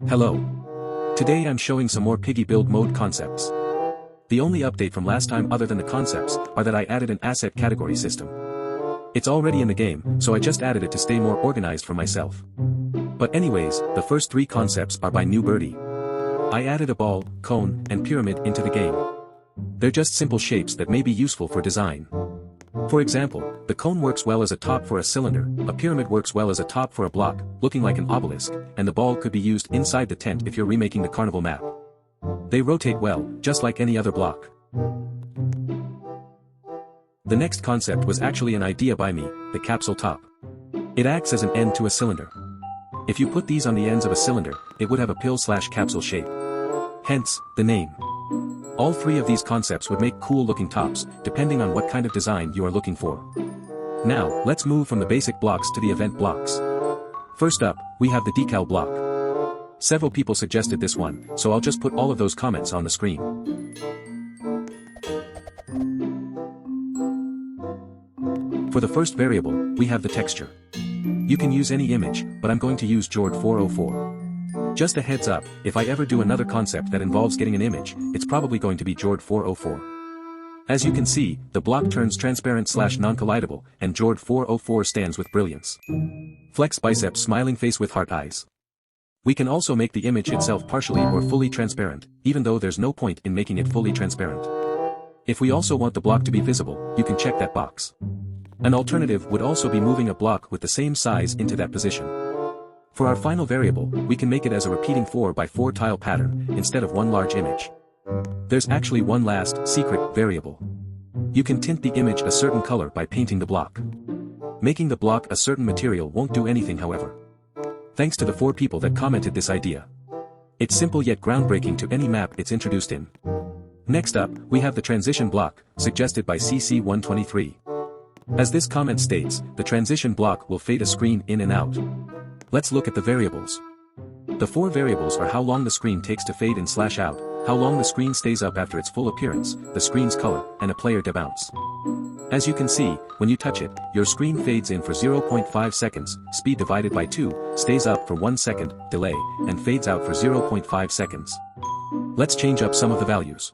Hello. Today I'm showing some more Piggy build mode concepts. The only update from last time other than the concepts are that I added an asset category system. It's already in the game, so I just added it to stay more organized for myself. But anyways, the first three concepts are by New Birdie. I added a ball, cone, and pyramid into the game. They're just simple shapes that may be useful for design. For example, the cone works well as a top for a cylinder, a pyramid works well as a top for a block, looking like an obelisk, and the ball could be used inside the tent if you're remaking the carnival map. They rotate well, just like any other block. The next concept was actually an idea by me, the capsule top. It acts as an end to a cylinder. If you put these on the ends of a cylinder, it would have a pill/capsule shape. Hence, the name. All three of these concepts would make cool looking tops, depending on what kind of design you are looking for. Now, let's move from the basic blocks to the event blocks. First up, we have the decal block. Several people suggested this one, so I'll just put all of those comments on the screen. For the first variable, we have the texture. You can use any image, but I'm going to use Jord 404. Just a heads up, if I ever do another concept that involves getting an image, it's probably going to be Jord 404. As you can see, the block turns transparent/non-collidable, and Jord 404 stands with brilliance. Flex biceps smiling face with heart eyes. We can also make the image itself partially or fully transparent, even though there's no point in making it fully transparent. If we also want the block to be visible, you can check that box. An alternative would also be moving a block with the same size into that position. For our final variable, we can make it as a repeating 4x4 tile pattern, instead of one large image. There's actually one last, secret, variable. You can tint the image a certain color by painting the block. Making the block a certain material won't do anything however. Thanks to the 4 people that commented this idea. It's simple yet groundbreaking to any map it's introduced in. Next up, we have the transition block, suggested by CC123. As this comment states, the transition block will fade a screen in and out. Let's look at the variables. The 4 variables are how long the screen takes to fade in/out, how long the screen stays up after its full appearance, the screen's color, and a player debounce. As you can see, when you touch it, your screen fades in for 0.5 seconds, speed divided by 2, stays up for 1 second, delay, and fades out for 0.5 seconds. Let's change up some of the values.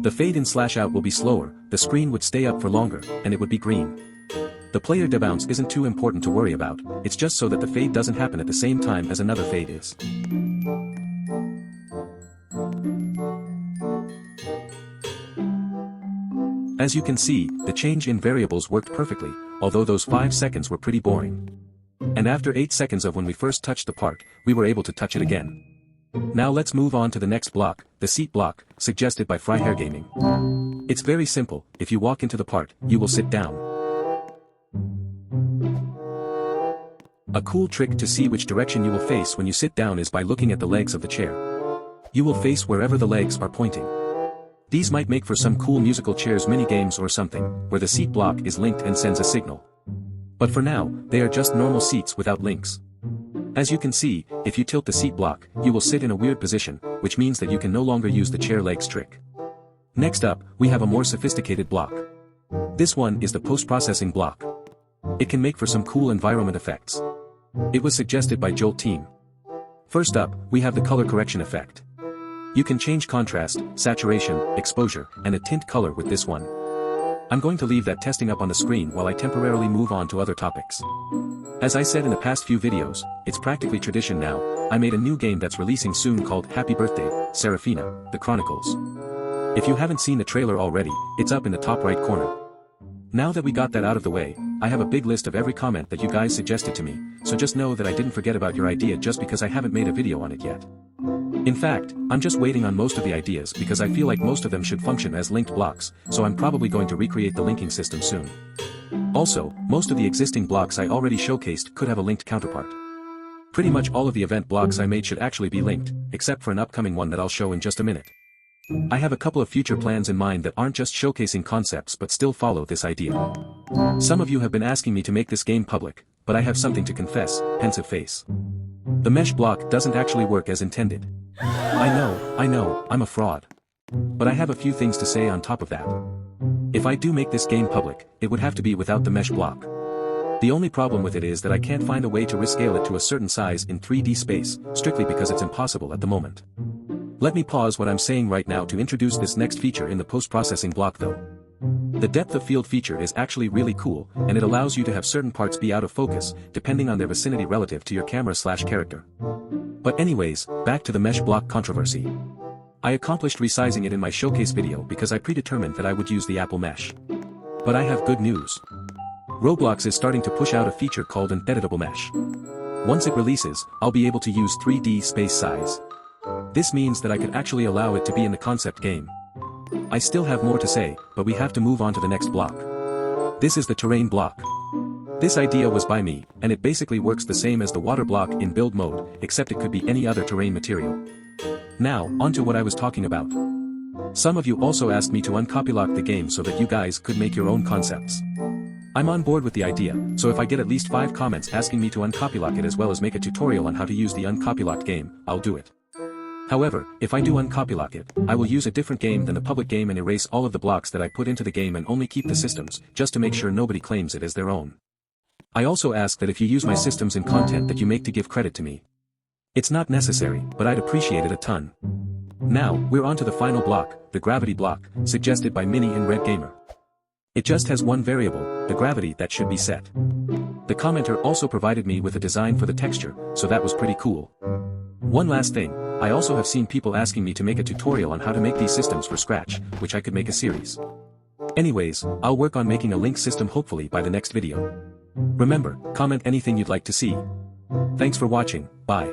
The fade in/out will be slower, the screen would stay up for longer, and it would be green. The player debounce isn't too important to worry about, it's just so that the fade doesn't happen at the same time as another fade is. As you can see, the change in variables worked perfectly, although those 5 seconds were pretty boring. And after 8 seconds of when we first touched the part, we were able to touch it again. Now let's move on to the next block, the seat block, suggested by Fryhair Gaming. It's very simple, if you walk into the part, you will sit down. A cool trick to see which direction you will face when you sit down is by looking at the legs of the chair. You will face wherever the legs are pointing. These might make for some cool musical chairs minigames or something, where the seat block is linked and sends a signal. But for now, they are just normal seats without links. As you can see, if you tilt the seat block, you will sit in a weird position, which means that you can no longer use the chair legs trick. Next up, we have a more sophisticated block. This one is the post-processing block. It can make for some cool environment effects. It was suggested by Jolt Team. First up, we have the color correction effect. You can change contrast, saturation, exposure, and a tint color with this one. I'm going to leave that testing up on the screen while I temporarily move on to other topics. As I said in the past few videos, it's practically tradition now, I made a new game that's releasing soon called Happy Birthday, Seraphina, The Chronicles. If you haven't seen the trailer already, it's up in the top right corner. Now that we got that out of the way, I have a big list of every comment that you guys suggested to me, so just know that I didn't forget about your idea just because I haven't made a video on it yet. In fact, I'm just waiting on most of the ideas because I feel like most of them should function as linked blocks, so I'm probably going to recreate the linking system soon. Also, most of the existing blocks I already showcased could have a linked counterpart. Pretty much all of the event blocks I made should actually be linked, except for an upcoming one that I'll show in just a minute. I have a couple of future plans in mind that aren't just showcasing concepts but still follow this idea. Some of you have been asking me to make this game public, but I have something to confess, pensive face. The mesh block doesn't actually work as intended. I know, I'm a fraud. But I have a few things to say on top of that. If I do make this game public, it would have to be without the mesh block. The only problem with it is that I can't find a way to rescale it to a certain size in 3D space, strictly because it's impossible at the moment. Let me pause what I'm saying right now to introduce this next feature in the post-processing block though. The depth of field feature is actually really cool, and it allows you to have certain parts be out of focus, depending on their vicinity relative to your camera/character. But anyways, back to the mesh block controversy. I accomplished resizing it in my showcase video because I predetermined that I would use the Apple mesh. But I have good news. Roblox is starting to push out a feature called an editable mesh. Once it releases, I'll be able to use 3D space size. This means that I could actually allow it to be in the concept game. I still have more to say, but we have to move on to the next block. This is the terrain block. This idea was by me, and it basically works the same as the water block in build mode, except it could be any other terrain material. Now, onto what I was talking about. Some of you also asked me to uncopylock the game so that you guys could make your own concepts. I'm on board with the idea, so if I get at least 5 comments asking me to uncopylock it as well as make a tutorial on how to use the uncopylocked game, I'll do it. However, if I do uncopylock it, I will use a different game than the public game and erase all of the blocks that I put into the game and only keep the systems, just to make sure nobody claims it as their own. I also ask that if you use my systems in content that you make to give credit to me. It's not necessary, but I'd appreciate it a ton. Now, we're on to the final block, the gravity block, suggested by Mini and Red Gamer. It just has one variable, the gravity that should be set. The commenter also provided me with a design for the texture, so that was pretty cool. One last thing, I also have seen people asking me to make a tutorial on how to make these systems for scratch, which I could make a series. Anyways, I'll work on making a link system hopefully by the next video. Remember, comment anything you'd like to see. Thanks for watching, bye.